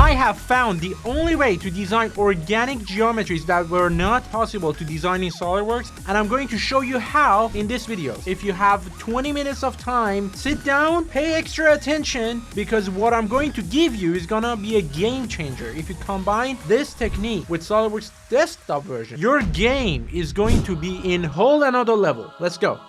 I have found the only way to design organic geometries that were not possible to design in SolidWorks, and I'm going to show you how in this video. If you have 20 minutes of time, sit down, pay extra attention, because what I'm going to give you is gonna be a game changer. If you combine this technique with SolidWorks desktop version, your game is going to be in whole another level. Let's go.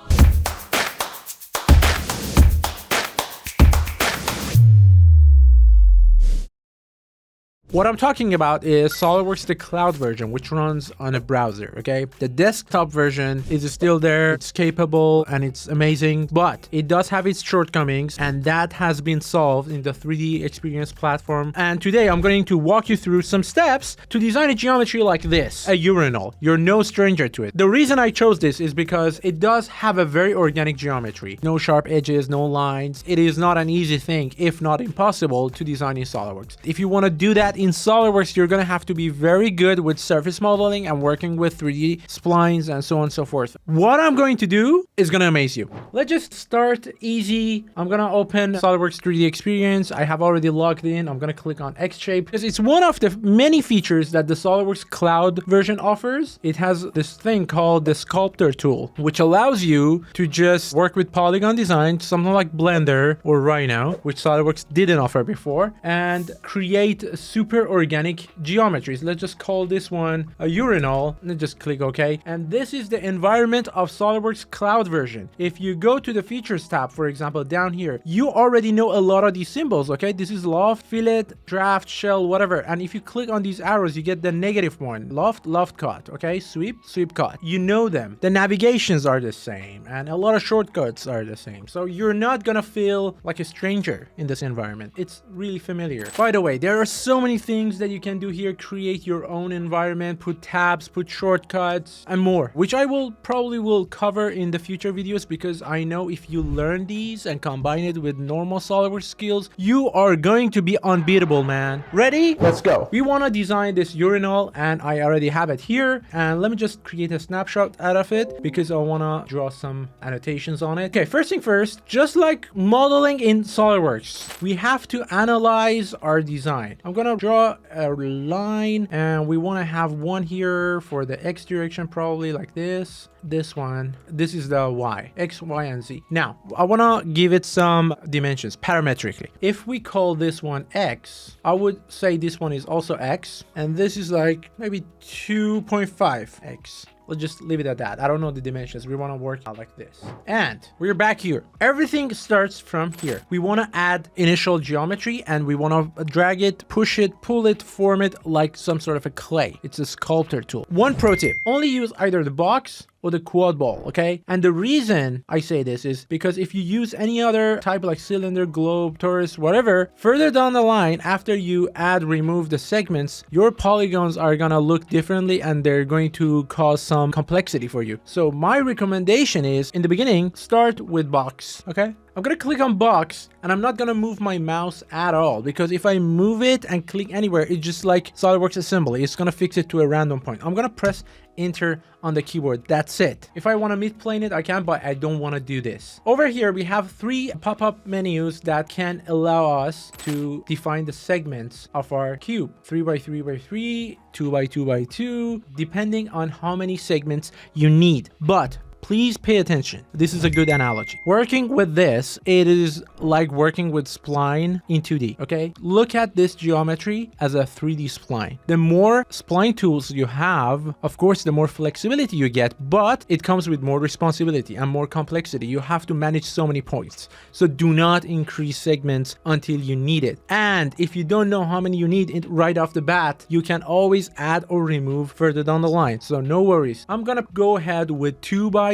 What I'm talking about is SolidWorks, the cloud version, which runs on a browser, okay? The desktop version is still there, it's capable, and it's amazing, but it does have its shortcomings, and that has been solved in the 3DExperience platform. And today I'm going to walk you through some steps to design a geometry like this, a urinal. You're no stranger to it. The reason I chose this is because it does have a very organic geometry. No sharp edges, no lines. It is not an easy thing, if not impossible, to design in SolidWorks. If you want to do that in SolidWorks, you're going to have to be very good with surface modeling and working with 3D splines and so on and so forth. What I'm going to do is going to amaze you. Let's just start easy. I'm going to open SolidWorks 3DExperience. I have already logged in. I'm going to click on X shape because it's one of the many features that the SolidWorks cloud version offers. It has this thing called the sculptor tool, which allows you to just work with polygon design, something like Blender or Rhino, which SolidWorks didn't offer before, and create super organic geometries. Let's just call this one a urinal and just click OK. And this is the environment of SolidWorks cloud version. If you go to the features tab, for example, down here, you already know a lot of these symbols, okay? This is loft, fillet, draft, shell, whatever. And if you click on these arrows, you get the negative one. Loft, loft cut, okay? Sweep, sweep cut. You know them. The navigations are the same and a lot of shortcuts are the same. So you're not gonna feel like a stranger in this environment. It's really familiar. By the way, there are so many things that you can do here. Create your own environment, put tabs, put shortcuts, and more, which I will probably cover in the future videos, because I know if you learn these and combine it with normal SolidWorks skills, you are going to be unbeatable, man. Ready? Let's go. We want to design this urinal, and I already have it here. And let me just create a snapshot out of it because I want to draw some annotations on it. Okay, first thing first, just like modeling in SolidWorks, we have to analyze our design. I'm gonna draw a line, and we want to have one here for the X direction, probably like this. This one, this is the Y, X, Y, and Z. Now, I want to give it some dimensions parametrically. If we call this one X, I would say this one is also X, and this is like maybe 2.5X. Let's just leave it at that. I don't know the dimensions. We want to work out like this. And we're back here. Everything starts from here. We want to add initial geometry, and we want to drag it, push it, pull it, form it like some sort of a clay. It's a sculptor tool. One pro tip, only use either the box or the quad ball, okay? And the reason I say this is because if you use any other type like cylinder, globe, torus, whatever, further down the line, after you remove the segments, your polygons are gonna look differently and they're going to cause some complexity for you. So my recommendation is, in the beginning, start with box, okay? I'm gonna click on box, and I'm not gonna move my mouse at all, because if I move it and click anywhere, it's just like SolidWorks assembly. It's gonna fix it to a random point. I'm gonna press enter on the keyboard. That's it. If I want to mid-plane it, I can, but I don't want to do this. Over here, we have 3 pop-up menus that can allow us to define the segments of our cube. 3x3x3, 2x2x2, depending on how many segments you need. But please pay attention. This is a good analogy. Working with this, it is like working with spline in 2D, okay? Look at this geometry as a 3D spline. The more spline tools you have, of course, the more flexibility you get, but it comes with more responsibility and more complexity. You have to manage so many points. So do not increase segments until you need it. And if you don't know how many you need right off the bat, you can always add or remove further down the line. So no worries. I'm gonna go ahead with 2x2.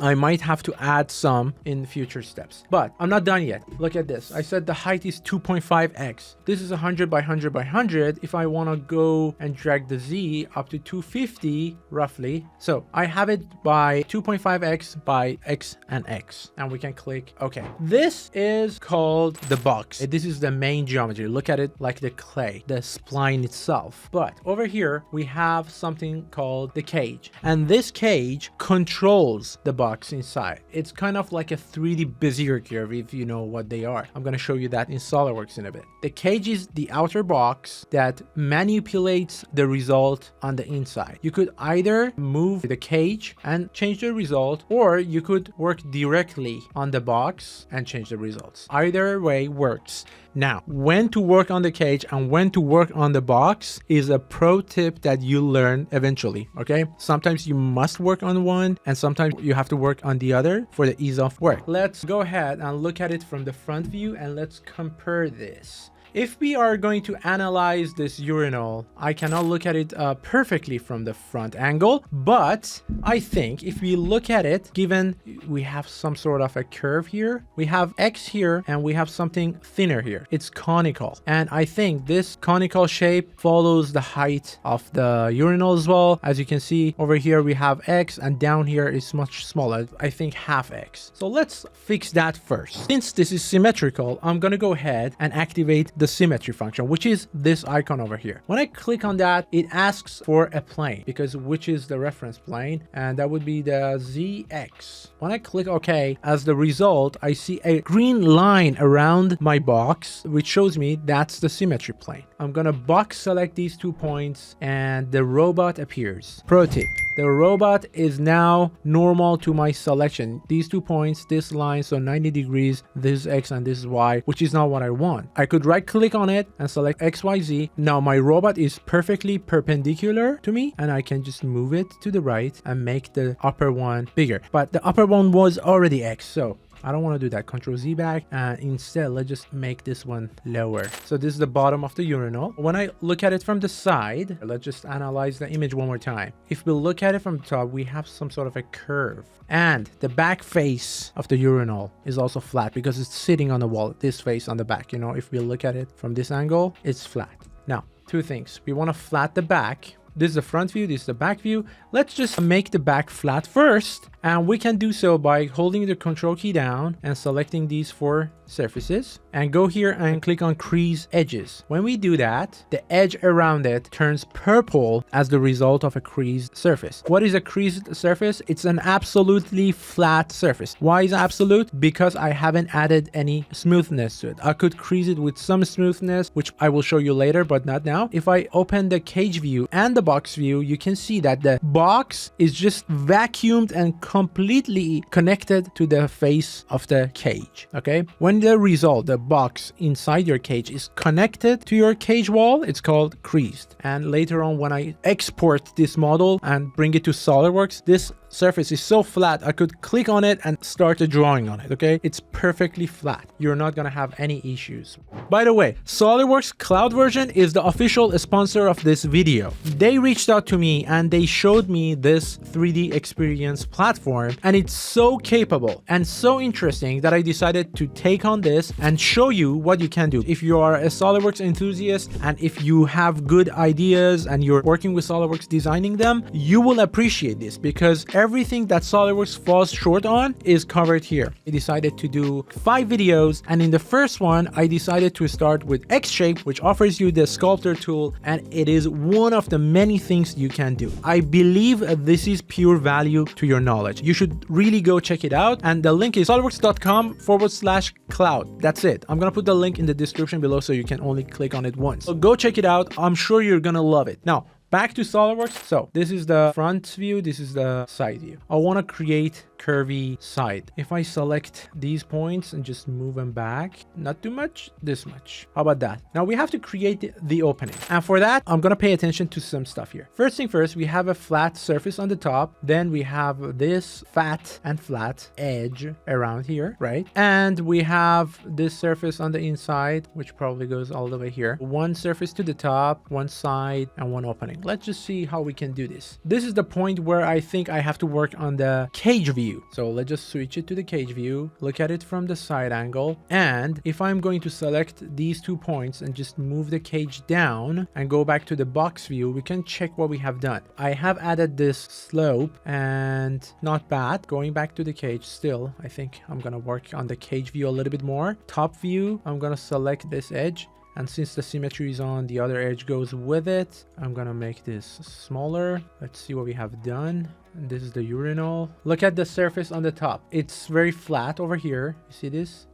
I might have to add some in future steps, but I'm not done yet. Look at this. I said the height is 2.5x. This is 100 by 100 by 100. If I want to go and drag the Z up to 250 roughly, so I have it by 2.5x by x and x, and we can click OK. This is called the box. This is the main geometry. Look at it like the clay, the spline itself. But over here we have something called the cage, and this cage controls controls the box inside. It's kind of like a 3D Bezier curve if you know what they are. I'm going to show you that in SolidWorks in a bit. The cage is the outer box that manipulates the result on the inside. You could either move the cage and change the result, or you could work directly on the box and change the results. Either way works. Now, when to work on the cage and when to work on the box is a pro tip that you learn eventually, okay? Sometimes you must work on one and sometimes you have to work on the other for the ease of work. Let's go ahead and look at it from the front view and let's compare this. If we are going to analyze this urinal, I cannot look at it perfectly from the front angle, but I think if we look at it, given we have some sort of a curve here, we have X here, and we have something thinner here. It's conical. And I think this conical shape follows the height of the urinal as well. As you can see over here, we have X, and down here is much smaller. I think half X. So let's fix that first. Since this is symmetrical, I'm going to go ahead and activate the symmetry function, which is this icon over here. When I click on that, it asks for a plane, because which is the reference plane, and that would be the ZX. When I click OK, as the result, I see a green line around my box, which shows me that's the symmetry plane. I'm gonna box select these 2 points and the robot appears. Pro tip: the robot is now normal to my selection. These 2 points, this line, so 90 degrees, this is X and this is Y, which is not what I want. I could right click on it and select XYZ. Now my robot is perfectly perpendicular to me and I can just move it to the right and make the upper one bigger. But the upper one was already X, so I don't want to do that. Control Z back, and instead let's just make this one lower. So this is the bottom of the urinal. When I look at it from the side, let's just analyze the image one more time. If we look at it from the top, we have some sort of a curve, and the back face of the urinal is also flat because it's sitting on the wall, this face on the back. You know, if we look at it from this angle, it's flat. Now, 2 things. We want to flat the back. This is the front view, this is the back view. Let's just make the back flat first, and we can do so by holding the control key down and selecting these 4 surfaces, and go here and click on crease edges. When we do that, the edge around it turns purple as the result of a creased surface. What is a creased surface? It's an absolutely flat surface. Why is it absolute? Because I haven't added any smoothness to it. I could crease it with some smoothness, which I will show you later, but not now. If I open the cage view and the box view, you can see that the box is just vacuumed and completely connected to the face of the cage. Okay, when the result, the box inside your cage, is connected to your cage wall, it's called creased. And later on, when I export this model and bring it to SolidWorks, this surface is so flat I could click on it and start a drawing on it. Okay, it's perfectly flat. You're not gonna have any issues. By the way, SolidWorks Cloud version is the official sponsor of this video. They reached out to me and they showed me this 3DExperience platform, and it's so capable and so interesting that I decided to take on this and show you what you can do. If you are a SolidWorks enthusiast and if you have good ideas and you're working with SolidWorks designing them, you will appreciate this, because everything that SolidWorks falls short on is covered here. I decided to do 5 videos, and in the first one I decided to start with X-Shape, which offers you the sculptor tool, and it is one of the many things you can do. I believe this is pure value to your knowledge. You should really go check it out, and the link is solidworks.com/cloud. That's it. I'm gonna put the link in the description below so you can only click on it once. So go check it out. I'm sure you're gonna love it. Now, back to SolidWorks. So this is the front view, this is the side view. I want to create curvy side. If I select these points and just move them back, not too much, this much. How about that? Now we have to create the opening. And for that, I'm going to pay attention to some stuff here. First thing first, we have a flat surface on the top. Then we have this fat and flat edge around here, right? And we have this surface on the inside, which probably goes all the way here. One surface to the top, one side, and one opening. Let's just see how we can do this. This is the point where I think I have to work on the cage view. So let's just switch it to the cage view, look at it from the side angle. And if I'm going to select these 2 points and just move the cage down and go back to the box view, we can check what we have done. I have added this slope and not bad. Going back to the cage still, I think I'm gonna work on the cage view a little bit more. Top view, I'm gonna select this edge And since the symmetry is on, the other edge goes with it. I'm gonna make this smaller. Let's see what we have done. And this is the urinal. Look at the surface on the top. It's very flat over here. You see this?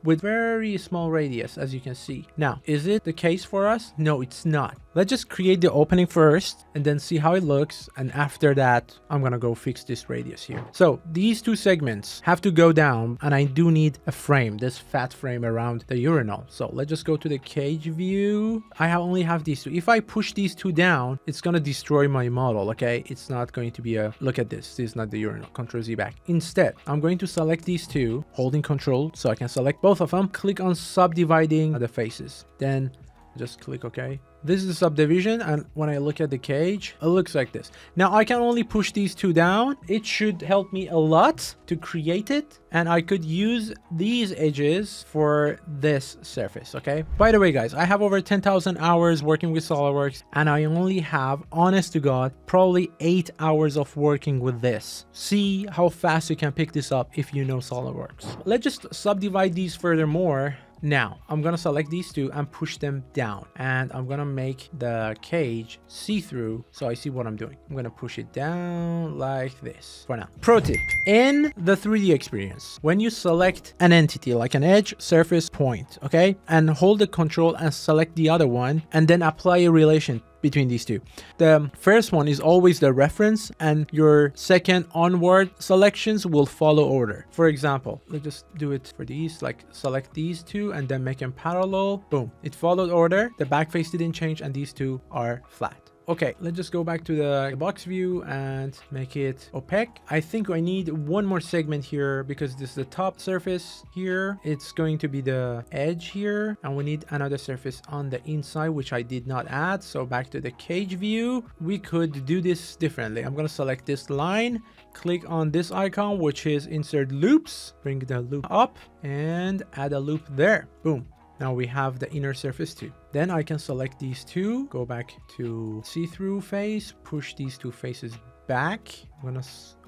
With very small radius, as you can see. Now, is it the case for us? No, it's not. Let's just create the opening first and then see how it looks. And after that, I'm gonna go fix this radius here. So these two segments have to go down, and I do need a frame, this fat frame around the urinal. So let's just go to the cage view. I only have these two. If I push these two down, it's gonna destroy my model, okay? It's not going to be a, look at this. This is not the urinal. Control Z back. Instead, I'm going to select these two, holding Control so I can select both of them. Click on subdividing the faces. Then just click OK. This is the subdivision, and when I look at the cage, it looks like this. Now I can only push these two down. It should help me a lot to create it, and I could use these edges for this surface, okay? By the way, guys, I have over 10,000 hours working with SolidWorks, and I only have, honest to God, probably 8 hours of working with this. See how fast you can pick this up if you know SolidWorks. Let's just subdivide these furthermore. Now, I'm gonna select these two and push them down, and I'm gonna make the cage see-through so I see what I'm doing. I'm gonna push it down like this for now. Pro tip, in the 3D experience, when you select an entity like an edge, surface, point, okay, and hold the control and select the other one and then apply a relation between these two. The first one is always the reference, and your second onward selections will follow order. For example, let's just do it for these, like select these two and then make them parallel. Boom, it followed order. The back face didn't change and these two are flat. Okay, let's just go back to the box view and make it opaque. I think I need one more segment here because this is the top surface here. It's going to be the edge here, and we need another surface on the inside, which I did not add. So back to the cage view, we could do this differently. I'm going to select this line, click on this icon, which is insert loops, bring the loop up and add a loop there. Boom. Now we have the inner surface too. Then I can select these two, go back to see-through face, push these two faces back. I'm gonna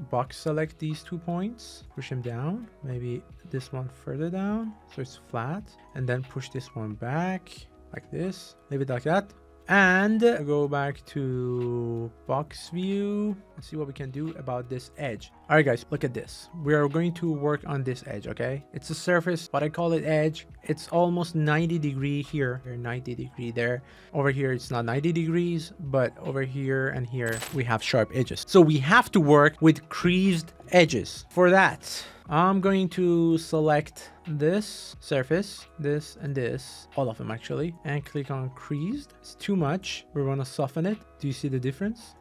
box select these 2 points, push them down, maybe this one further down so it's flat, and then push this one back like this, leave it like that. And go back to box view and see what we can do about this edge. All right, guys, look at this. We are going to work on this edge, okay? It's a surface, but I call it edge. It's almost 90 degree here, 90 degree there. Over here, it's not 90 degrees, but over here and here, we have sharp edges. So we have to work with creased edges. For that, I'm going to select this surface, this and this, all of them actually, and click on creased. It's too much. We want to soften it. Do you see the difference?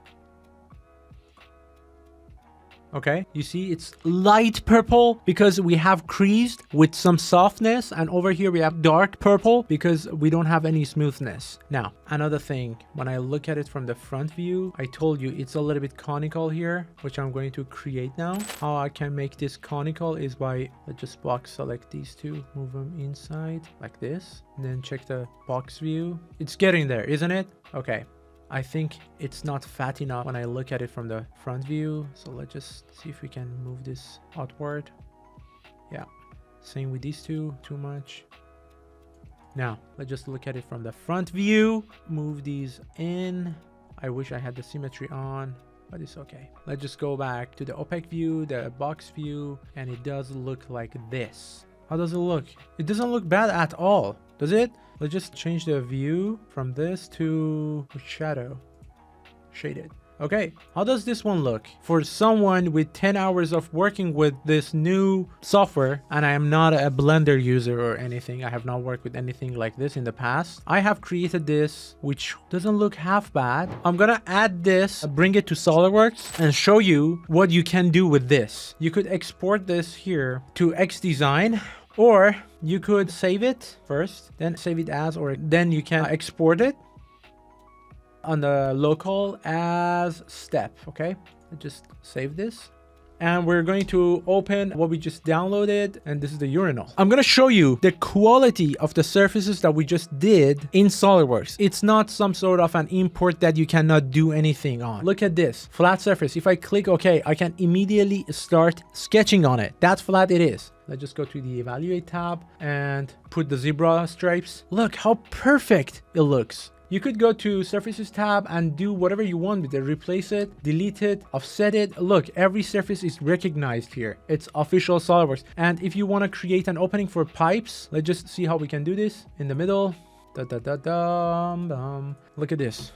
Okay, you see it's light purple because we have creased with some softness, and over here we have dark purple because we don't have any smoothness. Now, another thing, when I look at it from the front view, I told you it's a little bit conical here, which I'm going to create now. How I can make this conical is by, let's just box select these two, move them inside like this, and then check the box view. It's getting there, isn't it? Okay. I think it's not fat enough when I look at it from the front view. So let's just see if we can move this outward. Yeah, same with these two, too much. Now, let's just look at it from the front view. Move these in. I wish I had the symmetry on, but it's okay. Let's just go back to the opaque view, the box view, and it does look like this. How does it look? It doesn't look bad at all, does it? Let's just change the view from this to shadow, shaded. Okay, how does this one look? For someone with 10 hours of working with this new software, and I am not a Blender user or anything, I have not worked with anything like this in the past, I have created this, which doesn't look half bad. I'm gonna add this, bring it to SolidWorks, and show you what you can do with this. You could export this here to XDesign, or you could save it first, then save it as, or then you can export it on the local as step. Okay, just save this, and we're going to open what we just downloaded, and this is the urinal. I'm going to show you the quality of the surfaces that we just did in SolidWorks. It's not some sort of an import that you cannot do anything on. Look at this flat surface. If I click OK, I can immediately start sketching on it. That's flat it is. Let's just go to the evaluate tab and put the zebra stripes. Look how perfect it looks. You could go to surfaces tab and do whatever you want with it. Replace it, delete it, offset it. Look, every surface is recognized here. It's official SolidWorks. And if you want to create an opening for pipes, let's just see how we can do this. In the middle, look at this.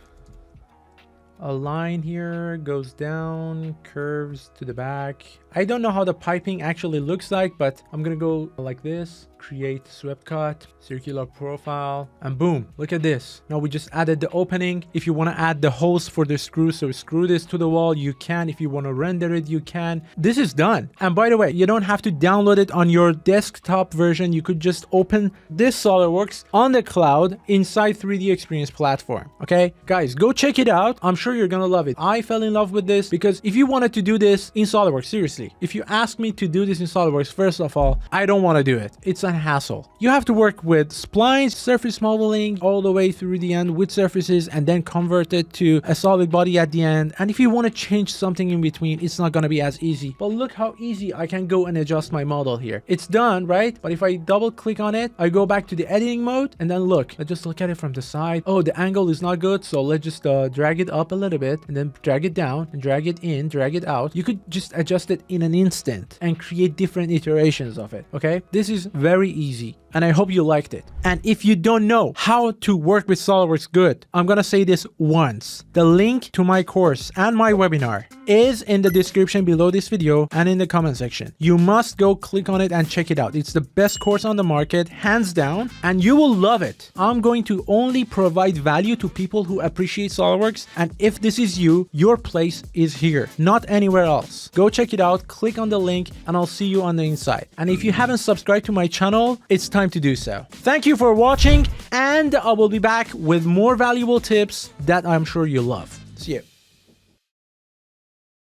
A line here goes down, curves to the back. I don't know how the piping actually looks like, but I'm gonna go like this, create swept cut, circular profile, and boom, look at this. Now we just added the opening. If you want to add the holes for the screw, so screw this to the wall, you can. If you want to render it, you can. This is done. And by the way, you don't have to download it on your desktop version. You could just open this SolidWorks on the cloud inside 3DExperience platform. Okay, guys, go check it out. I'm sure you're gonna love it. I fell in love with this because if you wanted to do this in SolidWorks, seriously, if you ask me to do this in SolidWorks, first of all, I don't want to do it. It's a hassle. You have to work with splines, surface modeling all the way through the end with surfaces, and then convert it to a solid body at the end. And if you want to change something in between, it's not going to be as easy. But look how easy I can go and adjust my model here. It's done, right? But if I double click on it, I go back to the editing mode, and then look, let's just look at it from the side. Oh, the angle is not good, so let's just drag it up a little bit, and then drag it down, and drag it in, drag it out. You could just adjust it in an instant and create different iterations of it. Okay, this is very easy, and I hope you liked it. And if you don't know how to work with SolidWorks good, I'm gonna say this once. The link to my course and my webinar is in the description below this video and in the comment section. You must go click on it and check it out. It's the best course on the market, hands down, and you will love it. I'm going to only provide value to people who appreciate SolidWorks, and if this is you, your place is here, not anywhere else. Go check it out, click on the link, and I'll see you on the inside. And if you haven't subscribed to my channel, it's time to do so. Thank you for watching, and I will be back with more valuable tips that I'm sure you love. See you.